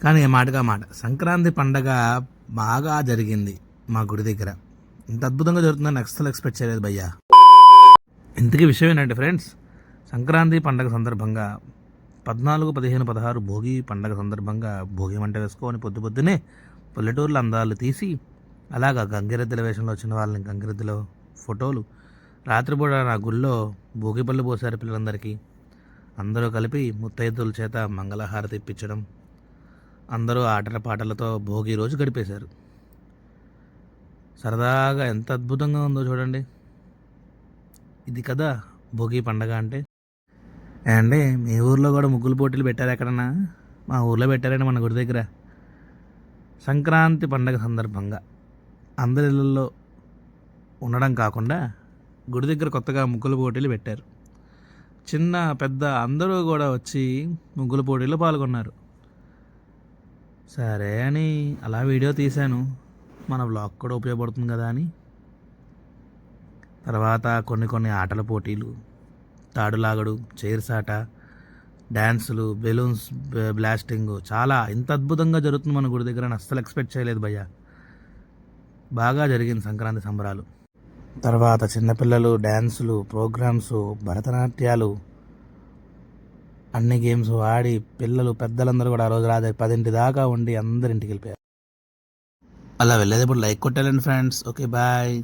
కానీ ఏ మాటగా మాట సంక్రాంతి పండగ బాగా జరిగింది మా గుడి దగ్గర. ఇంత అద్భుతంగా జరుగుతుందని అస్సలు ఎక్స్పెక్ట్ చేయలేదు భయ్యా. ఇంతకీ విషయం ఏంటంటే ఫ్రెండ్స్, సంక్రాంతి పండగ సందర్భంగా 14, 15, 16 భోగి పండగ సందర్భంగా భోగి మంట వేసుకొని పొద్దునే పల్లెటూరులో అందాలు తీసి అలాగా గంగిరెద్దుల వేషంలో వచ్చిన వాళ్ళని గంగిరెద్దుల ఫోటోలు, రాత్రిపూట నా గుళ్ళో భోగి పళ్ళు పోసారు పిల్లలందరికీ. అందరూ కలిపి ముత్తైదుల చేత మంగళహారతి ఇప్పించడం, అందరూ ఆటల పాటలతో భోగి రోజు గడిపేశారు. సరదాగా ఎంత అద్భుతంగా ఉందో చూడండి. ఇది కదా భోగి పండగ అంటే. అండి మీ ఊర్లో కూడా ముగ్గులు పోటీలు పెట్టారు ఎక్కడన్నా? మా ఊర్లో పెట్టారండి మన గుడి దగ్గర. సంక్రాంతి పండగ సందర్భంగా అందరి ఇళ్ళల్లో ఉండడం కాకుండా గుడి దగ్గర కొత్తగా ముగ్గుల పోటీలు పెట్టారు. చిన్న పెద్ద అందరూ కూడా వచ్చి ముగ్గుల పోటీలో పాల్గొన్నారు. సరే అని అలా వీడియో తీశాను, మన వ్లాగ్ కూడా ఉపయోగపడుతుంది కదా అని. తర్వాత కొన్ని ఆటల పోటీలు, తాడులాగడు, చైర్స్ ఆట, డ్యాన్సులు, బెలూన్స్ బ్లాస్టింగ్, చాలా ఇంత అద్భుతంగా జరుగుతుంది మన గుడి దగ్గర అని అస్సలు ఎక్స్పెక్ట్ చేయలేదు భయ్య. బాగా జరిగింది సంక్రాంతి సంబరాలు. తర్వాత చిన్నపిల్లలు డ్యాన్సులు, ప్రోగ్రామ్స్, భరతనాట్యాలు, అన్ని గేమ్స్ ఆడి పిల్లలు పెద్దలందరూ కూడా ఆ రోజు రాత్రి 10 దాకా ఉండి అందరింటికి వెళ్ళిపోయారు. అలా వెళ్ళేటప్పుడు లైక్ కొట్టాలండి ఫ్రెండ్స్. Okay bye.